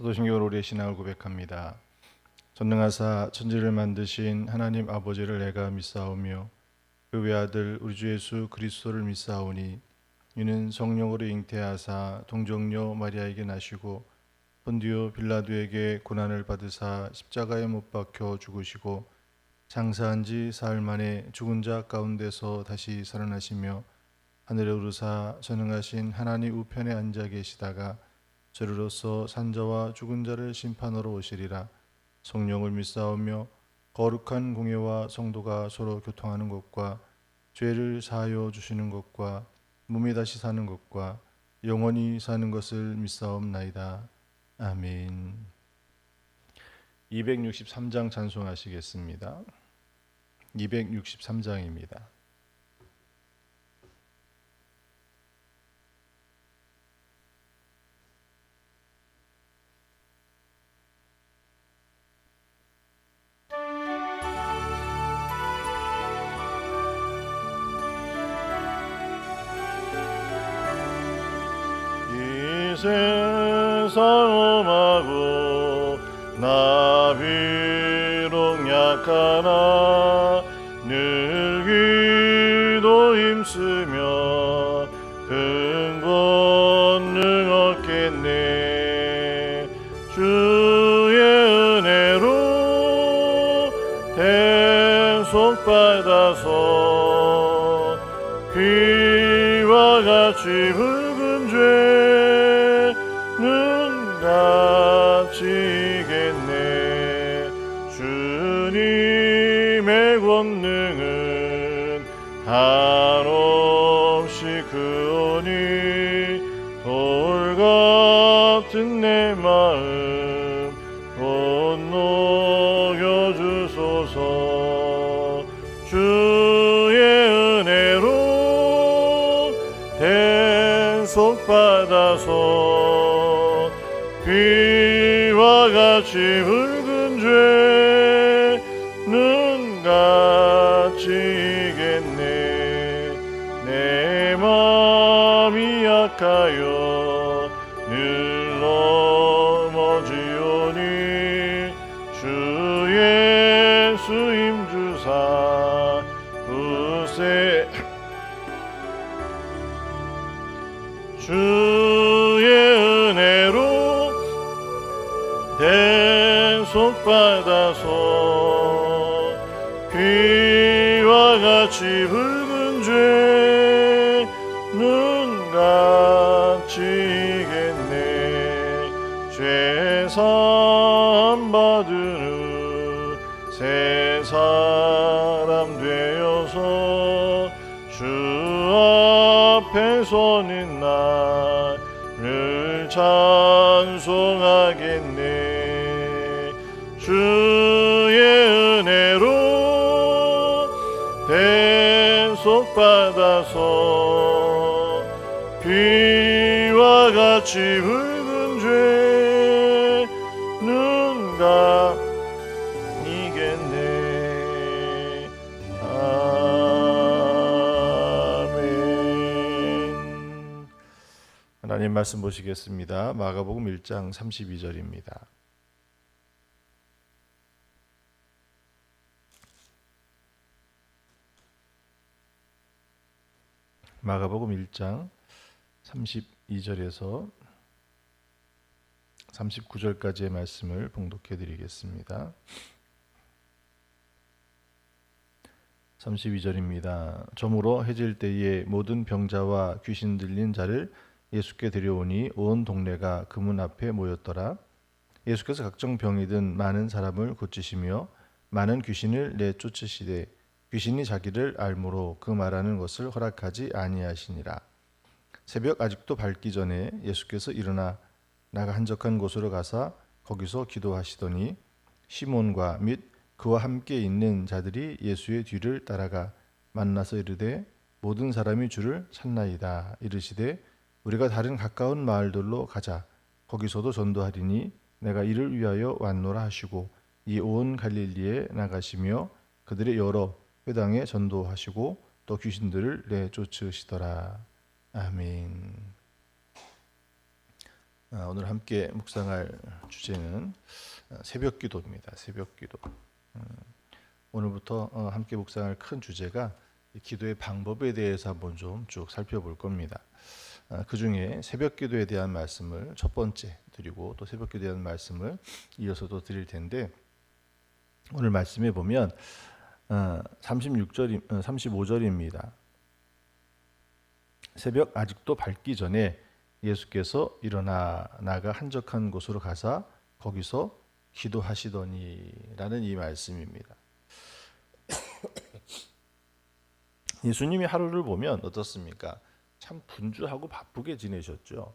사도신경으로 우리의 신앙을 고백합니다. 전능하사 천지를 만드신 하나님 아버지를 내가 믿사오며 그 외아들 우리 주 예수 그리스도를 믿사오니 이는 성령으로 잉태하사 동정녀 마리아에게 나시고 본디오 빌라도에게 고난을 받으사 십자가에 못 박혀 죽으시고 장사한 지 사흘 만에 죽은 자 가운데서 다시 살아나시며 하늘에 오르사 전능하신 하나님 우편에 앉아 계시다가 저리로서 산자와 죽은 자를 심판하러 오시리라. 성령을 믿사오며 거룩한 공예와 성도가 서로 교통하는 것과 죄를 사하여 주시는 것과 몸이 다시 사는 것과 영원히 사는 것을 믿사옵나이다. 아멘. 263장 찬송하시겠습니다. 263장입니다. 세상 험하고 나 비록 약하나 늘 기도 힘쓰며 큰 권능 얻겠네. 주의 은혜로 대속받아서 귀와 같이 붉은 죄 같이 이겠네. 주님의 권능은 한없이 크오니 돌 같은 내 마음 온녹여 주소서. 주의 은혜로 대속받아서 귀와 같이 붉은 죄 눈같이 이겠네. 내 맘이 약하여 늘 넘어지오니 주 예수 힘주사 굳세. 대속받아서 귀와 같이 붉은 죄 눈같이 이겠네. 죄사함 받은 후 새 사람 되어서 주 앞에 서는 나를 찬송하겠네. 주의 은혜로 대속받아서 귀와 같이 붉은 죄 눈가 이겠네. 아멘. 하나님 말씀 보시겠습니다. 마가복음 1장 32절입니다. 마가복음 1장 32절에서 39절까지의 말씀을 봉독해 드리겠습니다. 32절입니다. 저물어 해질 때에 모든 병자와 귀신 들린 자를 예수께 데려오니 온 동네가 그 문 앞에 모였더라. 예수께서 각종 병이든 많은 사람을 고치시며 많은 귀신을 내쫓으시되 귀신이 자기를 알므로 그 말하는 것을 허락하지 아니하시니라. 새벽 아직도 밝기 전에 예수께서 일어나 나가 한적한 곳으로 가사 거기서 기도하시더니 시몬과 및 그와 함께 있는 자들이 예수의 뒤를 따라가 만나서 이르되 모든 사람이 주를 찾나이다. 이르시되 우리가 다른 가까운 마을들로 가자. 거기서도 전도하리니 내가 이를 위하여 왔노라 하시고 이 온 갈릴리에 나가시며 그들의 여러 회당에 전도하시고 또 귀신들을 내쫓으시더라. 아멘. 오늘 함께 묵상할 주제는 새벽 기도입니다. 새벽 기도. 오늘부터 함께 묵상할 큰 주제가 기도의 방법에 대해서 한번 좀 쭉 살펴볼 겁니다. 그 중에 새벽 기도에 대한 말씀을 첫 번째 드리고 또 새벽 기도에 대한 말씀을 이어서도 드릴 텐데, 오늘 말씀에 보면 35절입니다. 새벽 아직도 밝기 전에 예수께서 일어나 나가 한적한 곳으로 가사 거기서 기도하시더니라는 이 말씀입니다. 예수님이 하루를 보면 어떻습니까? 참 분주하고 바쁘게 지내셨죠.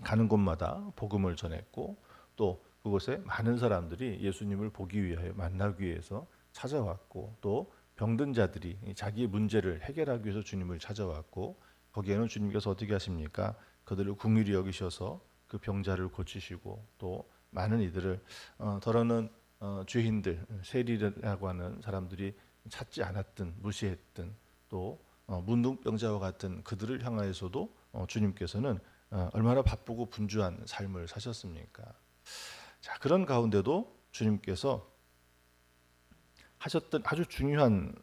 가는 곳마다 복음을 전했고, 또 그곳에 많은 사람들이 예수님을 보기 위하여 만나기 위해서 찾아왔고, 또 병든 자들이 자기의 문제를 해결하기 위해서 주님을 찾아왔고, 거기에는 주님께서 어떻게 하십니까? 그들을 긍휼히 여기셔서 그 병자를 고치시고, 또 많은 이들을 더러는 죄인들, 세리라고 하는 사람들이 찾지 않았던, 무시했던, 또 문둥병자와 같은 그들을 향하여서도 주님께서는 얼마나 바쁘고 분주한 삶을 사셨습니까? 자, 그런 가운데도 주님께서 하셨던 아주 중요한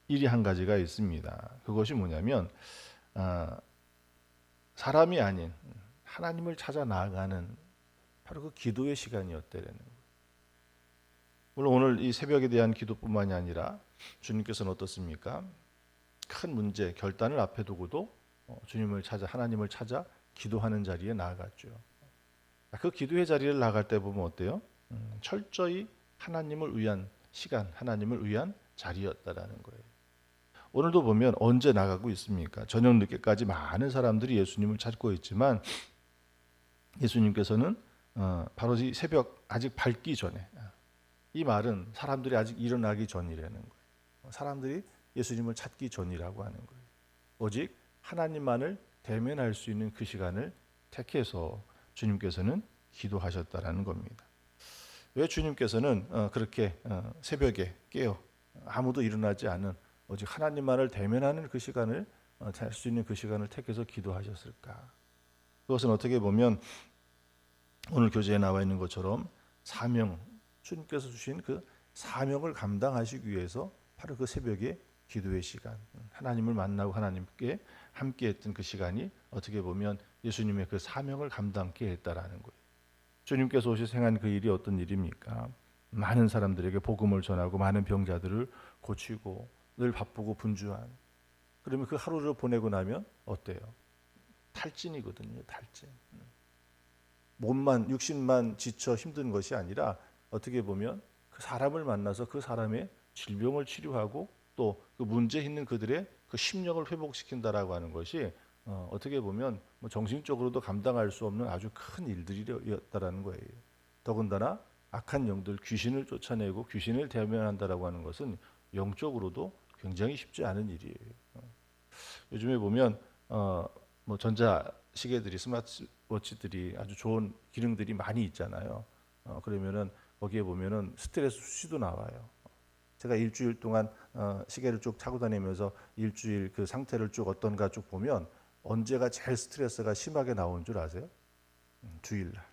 일이 한 가지가 있습니다. 그것이 뭐냐면 사람이 아닌 하나님을 찾아 나아가는 바로 그 기도의 시간이었다는 거예요. 물론 오늘 이 새벽에 대한 기도뿐만이 아니라 주님께서는 어떻습니까? 큰 문제, 결단을 앞에 두고도 주님을 찾아, 하나님을 찾아 기도하는 자리에 나아갔죠. 그 기도의 자리를 나갈 때 보면 어때요? 철저히 하나님을 위한 시간, 하나님을 위한 자리였다라는 거예요. 오늘도 보면 언제 나가고 있습니까? 저녁 늦게까지 많은 사람들이 예수님을 찾고 있지만 예수님께서는 바로 이 새벽 아직 밝기 전에, 이 말은 사람들이 아직 일어나기 전이라는 거예요. 사람들이 예수님을 찾기 전이라고 하는 거예요. 오직 하나님만을 대면할 수 있는 그 시간을 택해서 주님께서는 기도하셨다라는 겁니다. 왜 주님께서는 그렇게 새벽에 깨어 아무도 일어나지 않은 오직 하나님만을 대면하는 그 시간을 할 수 있는 그 시간을 택해서 기도하셨을까? 그것은 어떻게 보면 오늘 교재에 나와 있는 것처럼 사명, 주님께서 주신 그 사명을 감당하시기 위해서 바로 그 새벽에 기도의 시간, 하나님을 만나고 하나님께 함께했던 그 시간이 어떻게 보면 예수님의 그 사명을 감당케 했다라는 거예요. 주님께서 오셔서 행한 그 일이 어떤 일입니까? 많은 사람들에게 복음을 전하고 많은 병자들을 고치고 늘 바쁘고 분주한, 그러면 그 하루를 보내고 나면 어때요? 탈진이거든요. 탈진. 몸만, 육신만 지쳐 힘든 것이 아니라 어떻게 보면 그 사람을 만나서 그 사람의 질병을 치료하고 또 그 문제 있는 그들의 그 심령을 회복시킨다라고 하는 것이 어떻게 보면 뭐 정신적으로도 감당할 수 없는 아주 큰 일들이었다라는 거예요. 더군다나 악한 영들, 귀신을 쫓아내고 귀신을 대면한다라고 하는 것은 영적으로도 굉장히 쉽지 않은 일이에요. 요즘에 보면 뭐 전자 시계들이, 스마트워치들이 아주 좋은 기능들이 많이 있잖아요. 그러면은 거기에 보면은 스트레스 수치도 나와요. 제가 일주일 동안 시계를 쭉 차고 다니면서 일주일 그 상태를 쭉 어떤가 쭉 보면 언제가 제일 스트레스가 심하게 나온 줄 아세요? 주일날.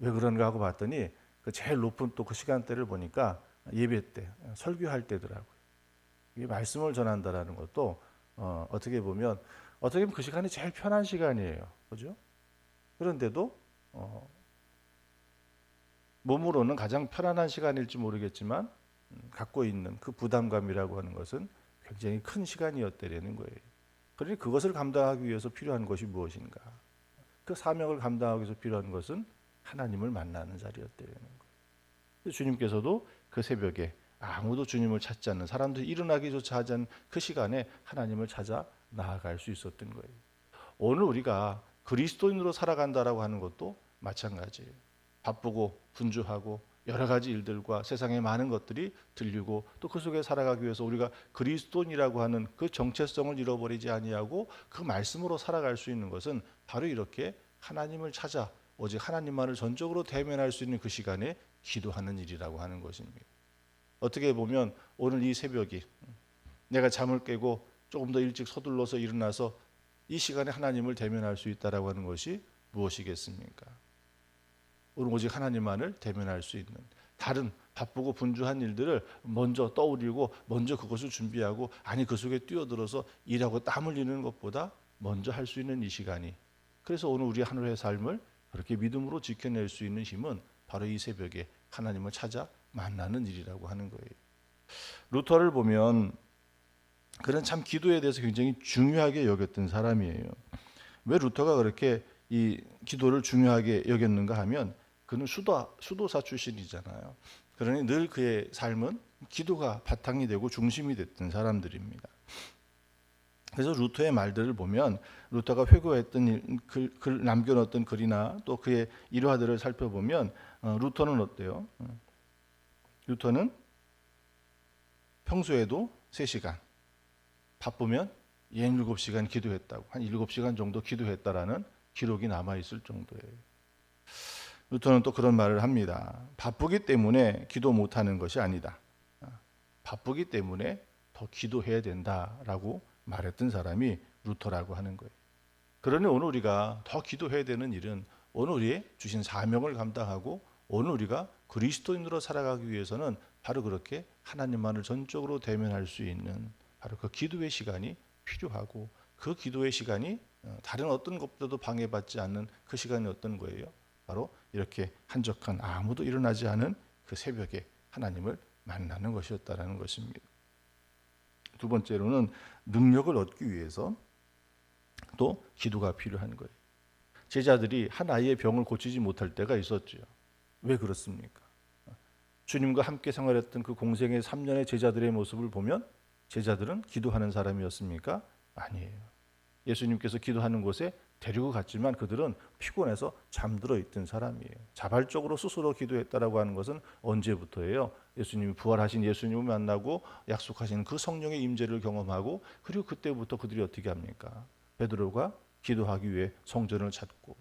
왜 그런가 하고 봤더니 그 제일 높은 또 그 시간대를 보니까 예배 때, 설교할 때더라고요. 이게 말씀을 전한다라는 것도 어떻게 보면 그 시간이 제일 편한 시간이에요. 그죠? 그런데도 몸으로는 가장 편안한 시간일지 모르겠지만 갖고 있는 그 부담감이라고 하는 것은 굉장히 큰 시간이었다라는 거예요. 그러니 그것을 감당하기 위해서 필요한 것이 무엇인가? 그 사명을 감당하기 위해서 필요한 것은 하나님을 만나는 자리였다는 거예요. 주님께서도 그 새벽에 아무도 주님을 찾지 않는, 사람들이 일어나기조차 하지 않은 그 시간에 하나님을 찾아 나아갈 수 있었던 거예요. 오늘 우리가 그리스도인으로 살아간다라고 하는 것도 마찬가지예요. 바쁘고 분주하고 여러 가지 일들과 세상의 많은 것들이 들리고 또 그 속에 살아가기 위해서 우리가 그리스도인이라고 하는 그 정체성을 잃어버리지 아니하고 그 말씀으로 살아갈 수 있는 것은 바로 이렇게 하나님을 찾아 오직 하나님만을 전적으로 대면할 수 있는 그 시간에 기도하는 일이라고 하는 것입니다. 어떻게 보면 오늘 이 새벽이 내가 잠을 깨고 조금 더 일찍 서둘러서 일어나서 이 시간에 하나님을 대면할 수 있다라고 하는 것이 무엇이겠습니까? 오늘 오직 하나님만을 대면할 수 있는, 다른 바쁘고 분주한 일들을 먼저 떠올리고 먼저 그것을 준비하고 그 속에 뛰어들어서 일하고 땀 흘리는 것보다 먼저 할 수 있는 이 시간이, 그래서 오늘 우리 하늘의 삶을 그렇게 믿음으로 지켜낼 수 있는 힘은 바로 이 새벽에 하나님을 찾아 만나는 일이라고 하는 거예요. 루터를 보면 그는 참 기도에 대해서 굉장히 중요하게 여겼던 사람이에요. 왜 루터가 그렇게 이 기도를 중요하게 여겼는가 하면, 그는 수도사 출신이잖아요. 그러니 늘 그의 삶은 기도가 바탕이 되고 중심이 됐던 사람들입니다. 그래서 루터의 말들을 보면, 루터가 회고했던 글 남겨놓았던 글이나 또 그의 일화들을 살펴보면 루터는 어때요? 루터는 평소에도 3시간, 바쁘면 7시간 기도했다고, 한 7시간 정도 기도했다라는 기록이 남아있을 정도예요. 루터는 또 그런 말을 합니다. 바쁘기 때문에 기도 못하는 것이 아니다. 바쁘기 때문에 더 기도해야 된다라고 말했던 사람이 루터라고 하는 거예요. 그러니 오늘 우리가 더 기도해야 되는 일은, 오늘 우리의 주신 사명을 감당하고 오늘 우리가 그리스도인으로 살아가기 위해서는 바로 그렇게 하나님만을 전적으로 대면할 수 있는 바로 그 기도의 시간이 필요하고, 그 기도의 시간이 다른 어떤 것보다도 방해받지 않는 그 시간이 어떤 거예요? 바로 이렇게 한적한 아무도 일어나지 않은 그 새벽에 하나님을 만나는 것이었다라는 것입니다. 두 번째로는 능력을 얻기 위해서 또 기도가 필요한 거예요. 제자들이 한 아이의 병을 고치지 못할 때가 있었죠. 왜 그렇습니까? 주님과 함께 생활했던 그 공생의 3년의 제자들의 모습을 보면 제자들은 기도하는 사람이었습니까? 아니에요. 예수님께서 기도하는 곳에 데리고 갔지만 그들은 피곤해서 잠들어 있던 사람이에요. 자발적으로 스스로 기도했다라고 하는 것은 언제부터예요? 예수님이 부활하신 예수님을 만나고 약속하신 그 성령의 임재를 경험하고, 그리고 그때부터 그들이 어떻게 합니까? 베드로가 기도하기 위해 성전을 찾고,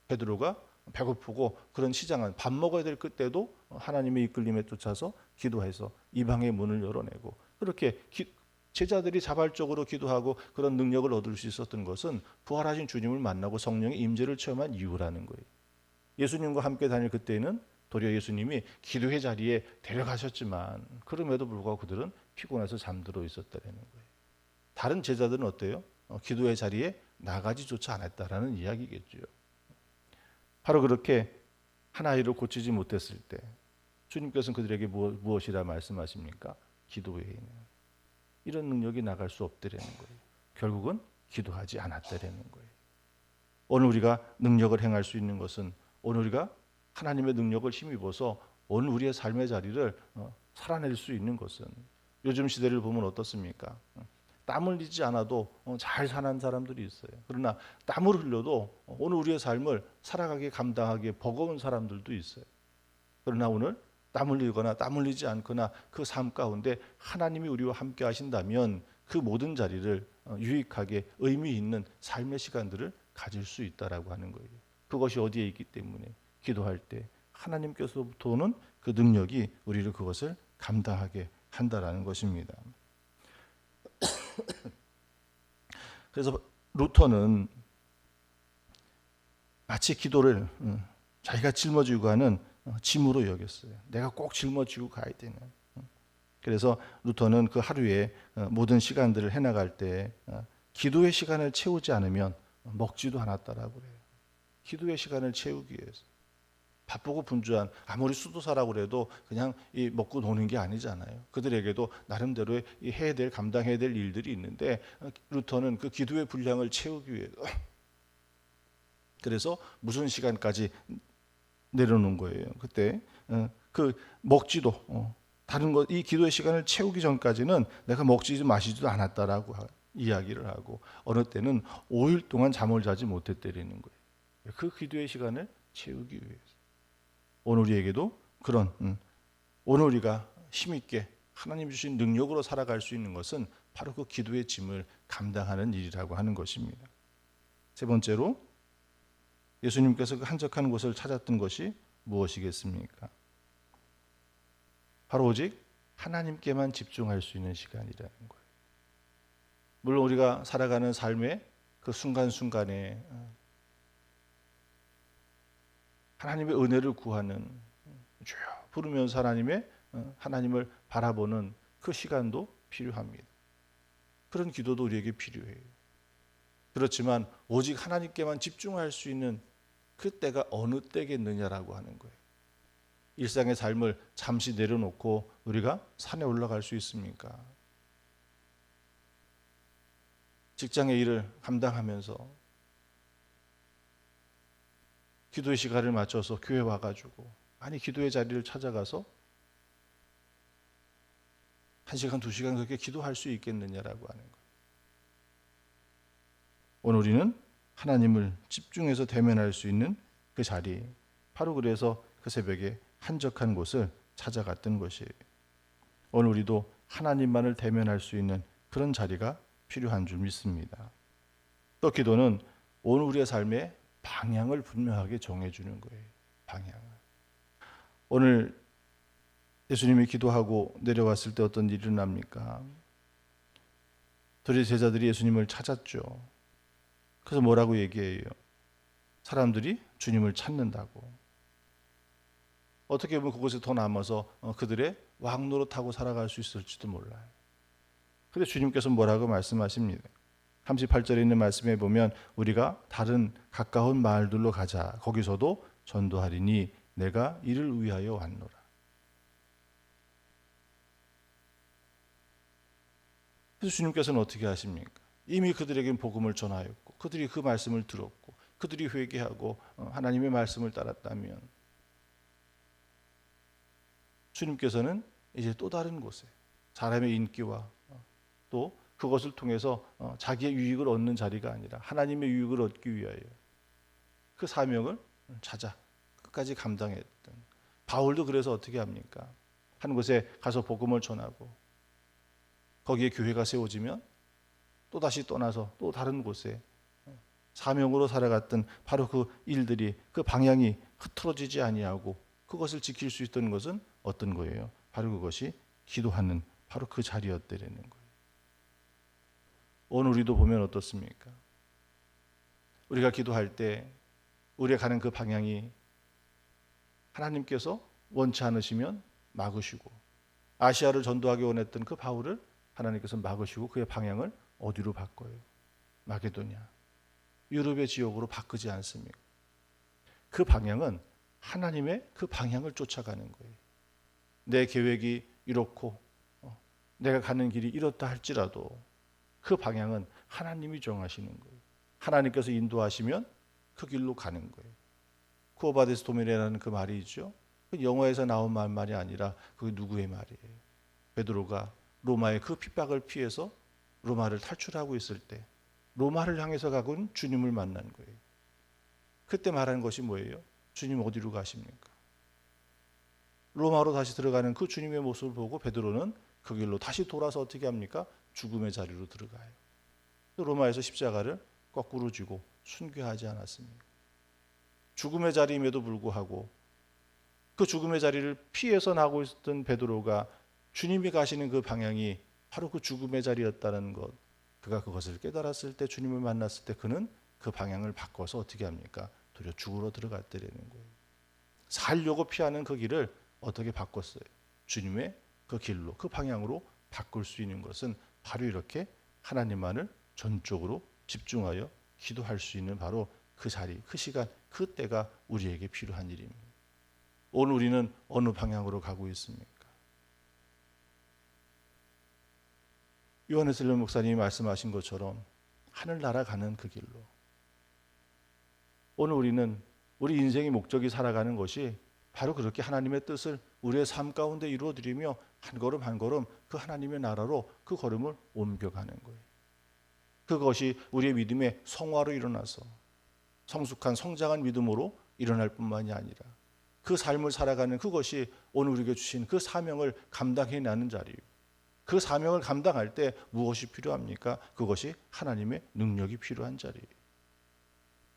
베드로가 배고프고 그런 시장은 밥 먹어야 될 그때도 하나님의 이끌림에 쫓아서 기도해서 이방의 문을 열어내고, 그렇게 제자들이 자발적으로 기도하고 그런 능력을 얻을 수 있었던 것은 부활하신 주님을 만나고 성령의 임재를 체험한 이유라는 거예요. 예수님과 함께 다닐 그때는 도리어 예수님이 기도의 자리에 데려가셨지만 그럼에도 불구하고 그들은 피곤해서 잠들어 있었다는 거예요. 다른 제자들은 어때요? 기도의 자리에 나가지조차 않았다라는 이야기겠죠. 바로 그렇게 한 아이를 고치지 못했을 때 주님께서는 그들에게 무엇이라 말씀하십니까? 기도 외에는 이런 능력이 나갈 수 없다라는 거예요. 결국은 기도하지 않았다라는 거예요. 오늘 우리가 능력을 행할 수 있는 것은, 오늘 우리가 하나님의 능력을 힘입어서 오늘 우리의 삶의 자리를 살아낼 수 있는 것은, 요즘 시대를 보면 어떻습니까? 땀 흘리지 않아도 잘 사는 사람들이 있어요. 그러나 땀을 흘려도 오늘 우리의 삶을 살아가기 감당하기에 버거운 사람들도 있어요. 그러나 오늘 땀 흘리거나 땀 흘리지 않거나 그 삶 가운데 하나님이 우리와 함께 하신다면 그 모든 자리를 유익하게 의미 있는 삶의 시간들을 가질 수 있다라고 하는 거예요. 그것이 어디에 있기 때문에 기도할 때 하나님께서부터 오는 그 능력이 우리를 그것을 감당하게 한다라는 것입니다. 그래서 루터는 마치 기도를 자기가 짊어지고 가는 짐으로 여겼어요. 내가 꼭 짊어지고 가야 되는. 그래서 루터는 그 하루에 모든 시간들을 해나갈 때 기도의 시간을 채우지 않으면 먹지도 않았다라고 그래요. 기도의 시간을 채우기 위해서. 바쁘고 분주한 아무리 수도사라고 그래도 그냥 먹고 노는 게 아니잖아요. 그들에게도 나름대로의 해야 될, 감당해야 될 일들이 있는데 루터는 그 기도의 분량을 채우기 위해서, 그래서 무슨 시간까지 내려놓은 거예요. 그때 그 먹지도 다른 것, 이 기도의 시간을 채우기 전까지는 내가 먹지도 마시지도 않았다라고 이야기를 하고, 어느 때는 5일 동안 잠을 자지 못했다는 거예요. 그 기도의 시간을 채우기 위해서. 오늘 우리에게도 그런 오늘 우리가 힘있게 하나님 주신 능력으로 살아갈 수 있는 것은 바로 그 기도의 짐을 감당하는 일이라고 하는 것입니다. 세 번째로 예수님께서 그 한적한 곳을 찾았던 것이 무엇이겠습니까? 바로 오직 하나님께만 집중할 수 있는 시간이라는 거예요. 물론 우리가 살아가는 삶의 그 순간순간에 하나님의 은혜를 구하는, 주여 부르면서 하나님을 바라보는 그 시간도 필요합니다. 그런 기도도 우리에게 필요해요. 그렇지만 오직 하나님께만 집중할 수 있는 그 때가 어느 때겠느냐라고 하는 거예요. 일상의 삶을 잠시 내려놓고 우리가 산에 올라갈 수 있습니까? 직장의 일을 감당하면서 기도의 시간을 맞춰서 교회 와가지고 기도의 자리를 찾아가서 1시간, 2시간 그렇게 기도할 수 있겠느냐라고 하는 거예요. 오늘 우리는 하나님을 집중해서 대면할 수 있는 그 자리, 바로 그래서 그 새벽에 한적한 곳을 찾아갔던 것이에요. 오늘 우리도 하나님만을 대면할 수 있는 그런 자리가 필요한 줄 믿습니다. 또 기도는 오늘 우리의 삶의 방향을 분명하게 정해주는 거예요. 방향을. 오늘 예수님이 기도하고 내려왔을 때 어떤 일이 일어납니까? 둘의 제자들이 예수님을 찾았죠. 그래서 뭐라고 얘기해요? 사람들이 주님을 찾는다고. 어떻게 보면 그곳에 더 남아서 그들의 왕노릇 하고 살아갈 수 있을지도 몰라요. 그런데 주님께서 뭐라고 말씀하십니다. 38절에 있는 말씀에 보면 우리가 다른 가까운 마을들로 가자. 거기서도 전도하리니 내가 이를 위하여 왔노라. 그래서 주님께서는 어떻게 하십니까? 이미 그들에게 복음을 전하였고 그들이 그 말씀을 들었고 그들이 회개하고 하나님의 말씀을 따랐다면 주님께서는 이제 또 다른 곳에 사람의 인기와 또 그것을 통해서 자기의 유익을 얻는 자리가 아니라 하나님의 유익을 얻기 위하여 그 사명을 찾아 끝까지 감당했던 바울도 그래서 어떻게 합니까? 한 곳에 가서 복음을 전하고 거기에 교회가 세워지면 또다시 떠나서 또 다른 곳에 사명으로 살아갔던 바로 그 일들이 그 방향이 흐트러지지 아니하고 그것을 지킬 수 있던 것은 어떤 거예요? 바로 그것이 기도하는 바로 그 자리였다라는 거예요. 오늘 우리도 보면 어떻습니까? 우리가 기도할 때 우리가 가는 그 방향이 하나님께서 원치 않으시면 막으시고 아시아를 전도하기 원했던 그 바울을 하나님께서 막으시고 그의 방향을 어디로 바꿔요? 마게도냐, 유럽의 지역으로 바꾸지 않습니까? 그 방향은 하나님의 그 방향을 쫓아가는 거예요. 내 계획이 이렇고 내가 가는 길이 이렇다 할지라도 그 방향은 하나님이 정하시는 거예요. 하나님께서 인도하시면 그 길로 가는 거예요. 쿠오바데스 도미네라는 그 말이 있죠. 그 영어에서 나온 말이 아니라 그게 누구의 말이에요? 베드로가 로마의 그 핍박을 피해서 로마를 탈출하고 있을 때 로마를 향해서 가고는 주님을 만난 거예요. 그때 말한 것이 뭐예요? 주님 어디로 가십니까? 로마로 다시 들어가는 그 주님의 모습을 보고 베드로는 그 길로 다시 돌아서 어떻게 합니까? 죽음의 자리로 들어가요. 로마에서 십자가를 거꾸로 쥐고 순교하지 않았습니까? 죽음의 자리임에도 불구하고 그 죽음의 자리를 피해서 나고 있었던 베드로가 주님이 가시는 그 방향이 바로 그 죽음의 자리였다는 것, 그가 그것을 깨달았을 때 주님을 만났을 때 그는 그 방향을 바꿔서 어떻게 합니까? 도리어 죽으러 들어갔다는 거예요. 살려고 피하는 그 길을 어떻게 바꿨어요? 주님의 그 길로, 그 방향으로 바꿀 수 있는 것은 바로 이렇게 하나님만을 전적으로 집중하여 기도할 수 있는 바로 그 자리, 그 시간, 그 때가 우리에게 필요한 일입니다. 오늘 우리는 어느 방향으로 가고 있습니까? 요한 웨슬리 목사님이 말씀하신 것처럼 하늘나라 가는 그 길로 오늘 우리는 우리 인생의 목적이 살아가는 것이 바로 그렇게 하나님의 뜻을 우리의 삶 가운데 이루어드리며 한 걸음 한 걸음 그 하나님의 나라로 그 걸음을 옮겨가는 거예요. 그것이 우리의 믿음의 성화로 일어나서 성숙한 성장한 믿음으로 일어날 뿐만이 아니라 그 삶을 살아가는 그것이 오늘 우리에게 주신 그 사명을 감당해내는 자리예요. 그 사명을 감당할 때 무엇이 필요합니까? 그것이 하나님의 능력이 필요한 자리예요.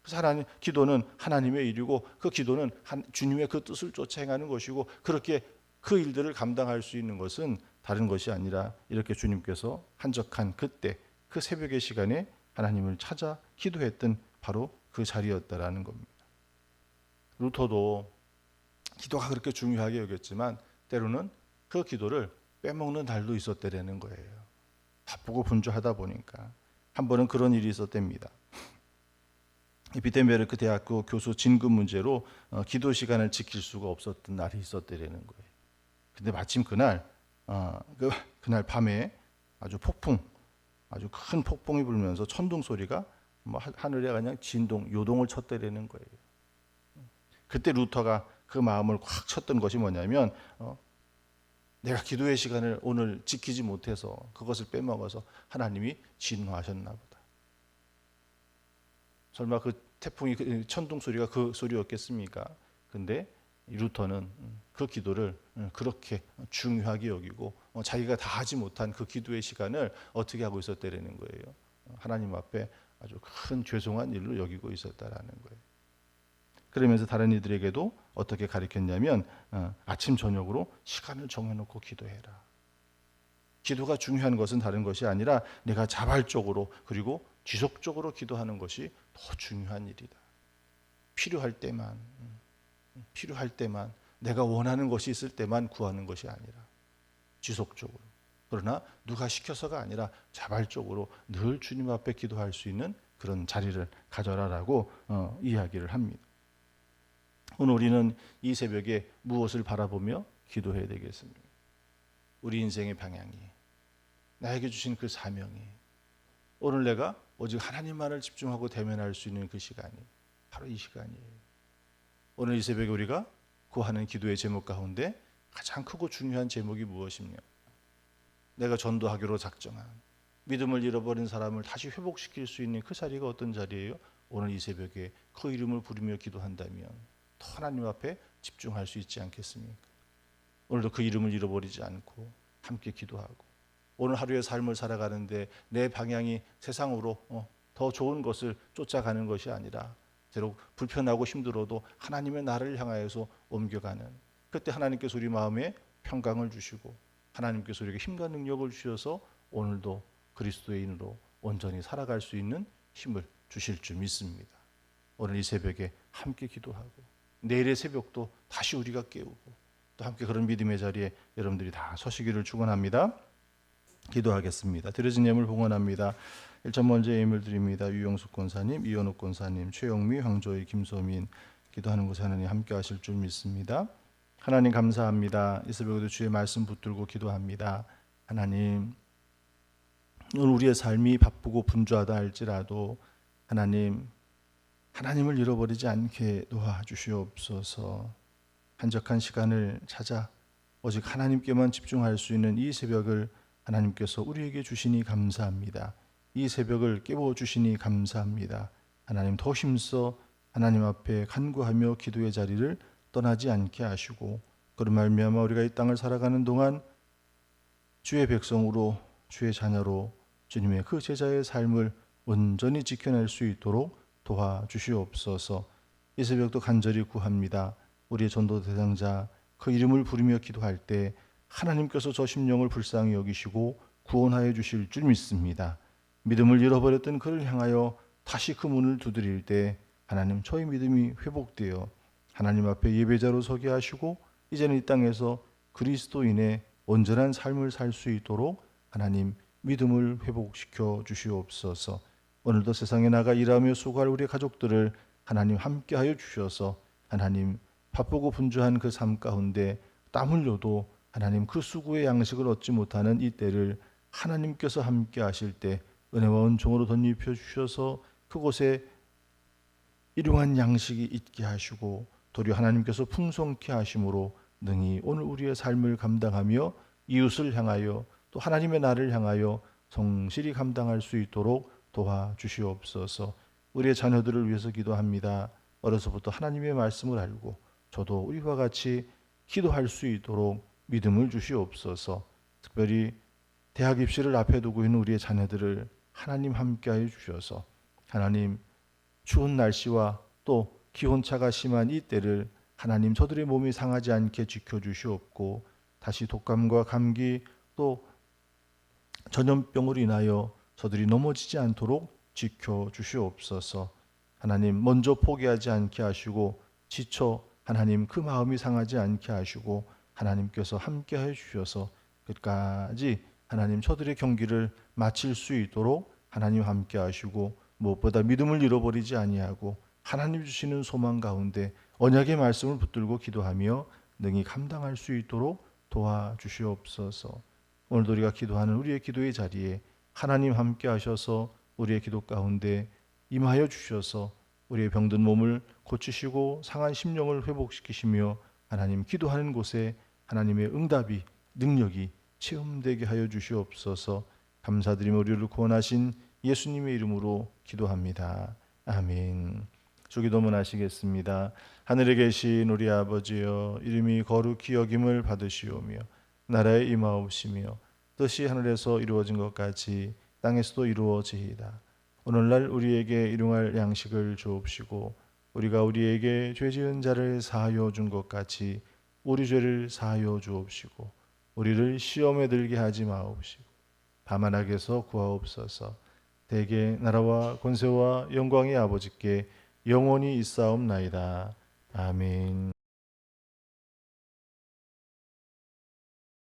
그래서 기도는 하나님의 일이고 그 기도는 주님의 그 뜻을 쫓아 행하는 것이고 그렇게 그 일들을 감당할 수 있는 것은 다른 것이 아니라 이렇게 주님께서 한적한 그때 그 새벽의 시간에 하나님을 찾아 기도했던 바로 그 자리였다라는 겁니다. 루터도 기도가 그렇게 중요하게 여겼지만 때로는 그 기도를 빼먹는 날도 있었다라는 거예요. 바쁘고 분주하다 보니까 한 번은 그런 일이 있었답니다. 비텐베르크 대학교 교수 진급 문제로 기도 시간을 지킬 수가 없었던 날이 있었다라는 거예요. 근데 마침 그날 밤에 아주 큰 폭풍이 불면서 천둥 소리가 하늘에 그냥 요동을 쳤다라는 거예요. 그때 루터가 그 마음을 꽉 쳤던 것이 뭐냐면 내가 기도의 시간을 오늘 지키지 못해서 그것을 빼먹어서 하나님이 진노하셨나 보다. 설마 그 태풍이 천둥 소리가 그 소리였겠습니까? 근데 루터는 그 기도를 그렇게 중요하게 여기고 자기가 다 하지 못한 그 기도의 시간을 어떻게 하고 있었다라는 거예요. 하나님 앞에 아주 큰 죄송한 일로 여기고 있었다라는 거예요. 그러면서 다른 이들에게도 어떻게 가르쳤냐면 아침 저녁으로 시간을 정해놓고 기도해라. 기도가 중요한 것은 다른 것이 아니라 내가 자발적으로 그리고 지속적으로 기도하는 것이 더 중요한 일이다. 필요할 때만 내가 원하는 것이 있을 때만 구하는 것이 아니라 지속적으로, 그러나 누가 시켜서가 아니라 자발적으로 늘 주님 앞에 기도할 수 있는 그런 자리를 가져라라고 이야기를 합니다. 오늘 우리는 이 새벽에 무엇을 바라보며 기도해야 되겠습니까? 우리 인생의 방향이, 나에게 주신 그 사명이, 오늘 내가 오직 하나님만을 집중하고 대면할 수 있는 그 시간이 바로 이 시간이에요. 오늘 이 새벽에 우리가 구하는 기도의 제목 가운데 가장 크고 중요한 제목이 무엇이며, 내가 전도하기로 작정한 믿음을 잃어버린 사람을 다시 회복시킬 수 있는 그 자리가 어떤 자리예요? 오늘 이 새벽에 그 이름을 부르며 기도한다면 더 하나님 앞에 집중할 수 있지 않겠습니까? 오늘도 그 이름을 잃어버리지 않고 함께 기도하고, 오늘 하루의 삶을 살아가는데 내 방향이 세상으로 더 좋은 것을 쫓아가는 것이 아니라 비록 불편하고 힘들어도 하나님의 나라를 향하여서 옮겨가는, 그때 하나님께서 우리 마음에 평강을 주시고 하나님께서 우리에게 힘과 능력을 주셔서 오늘도 그리스도인으로 온전히 살아갈 수 있는 힘을 주실 줄 믿습니다. 오늘 이 새벽에 함께 기도하고 내일의 새벽도 다시 우리가 깨우고 또 함께 그런 믿음의 자리에 여러분들이 다 서시기를 축원합니다. 기도하겠습니다. 드려진 예물 봉헌합니다. 1천 먼저 예물 드립니다. 유영숙 권사님, 이현욱 권사님, 최영미, 황조희, 김소민, 기도하는 곳에 하나님 함께 하실 줄 믿습니다. 하나님 감사합니다. 이 새벽에도 주의 말씀 붙들고 기도합니다. 하나님, 오늘 우리의 삶이 바쁘고 분주하다 할지라도 하나님을 잃어버리지 않게 도와주시옵소서. 한적한 시간을 찾아 오직 하나님께만 집중할 수 있는 이 새벽을 하나님께서 우리에게 주시니 감사합니다. 이 새벽을 깨워주시니 감사합니다. 하나님, 더 힘써 하나님 앞에 간구하며 기도의 자리를 떠나지 않게 하시고, 그런 말미암아 우리가 이 땅을 살아가는 동안 주의 백성으로, 주의 자녀로 주님의 그 제자의 삶을 온전히 지켜낼 수 있도록 도와주시옵소서. 이 새벽도 간절히 구합니다. 우리의 전도 대상자 그 이름을 부르며 기도할 때 하나님께서 저 심령을 불쌍히 여기시고 구원하여 주실 줄 믿습니다. 믿음을 잃어버렸던 그를 향하여 다시 그 문을 두드릴 때 하나님, 저희 믿음이 회복되어 하나님 앞에 예배자로 서게 하시고 이제는 이 땅에서 그리스도인의 온전한 삶을 살 수 있도록 하나님 믿음을 회복시켜 주시옵소서. 오늘도 세상에 나가 일하며 수고할 우리 가족들을 하나님 함께하여 주셔서 하나님 바쁘고 분주한 그 삶 가운데 땀 흘려도 하나님 그 수고의 양식을 얻지 못하는 이 때를 하나님께서 함께 하실 때 은혜와 은총으로 덧입혀 주셔서 그곳에 일용한 양식이 있게 하시고 도리어 하나님께서 풍성케 하심으로 능히 오늘 우리의 삶을 감당하며 이웃을 향하여 또 하나님의 나라를 향하여 성실히 감당할 수 있도록 도와주시옵소서. 우리의 자녀들을 위해서 기도합니다. 어려서부터 하나님의 말씀을 알고 저도 우리와 같이 기도할 수 있도록 믿음을 주시옵소서. 특별히 대학 입시를 앞에 두고 있는 우리의 자녀들을 하나님 함께하여 주셔서 하나님 추운 날씨와 또 기온차가 심한 이 때를 하나님 저들의 몸이 상하지 않게 지켜주시옵고 다시 독감과 감기 또 전염병으로 인하여 저들이 넘어지지 않도록 지켜 주시옵소서. 하나님 먼저 포기하지 않게 하시고 지쳐 하나님 그 마음이 상하지 않게 하시고 하나님께서 함께해 주셔서 끝까지 하나님 저들의 경기를 마칠 수 있도록 하나님 함께 하시고 무엇보다 믿음을 잃어버리지 아니하고 하나님 주시는 소망 가운데 언약의 말씀을 붙들고 기도하며 능히 감당할 수 있도록 도와주시옵소서. 오늘도 우리가 기도하는 우리의 기도의 자리에 하나님 함께 하셔서 우리의 기도 가운데 임하여 주셔서 우리의 병든 몸을 고치시고 상한 심령을 회복시키시며 하나님 기도하는 곳에 하나님의 응답이 능력이 체험되게 하여 주시옵소서. 감사드리며 우리를 구원하신 예수님의 이름으로 기도합니다. 아멘. 주기도문 하시겠습니다. 하늘에 계신 우리 아버지여, 이름이 거룩히 여김을 받으시오며 나라에 임하옵시며 뜻이 하늘에서 이루어진 것 같이 땅에서도 이루어지이다. 오늘날 우리에게 일용할 양식을 주옵시고 우리가 우리에게 죄 지은 자를 사하여 준 것 같이 우리 죄를 사하여 주옵시고 우리를 시험에 들게 하지 마옵시고 다만 악에서 구하옵소서. 대개 나라와 권세와 영광의 아버지께 영원히 있사옵나이다. 아멘.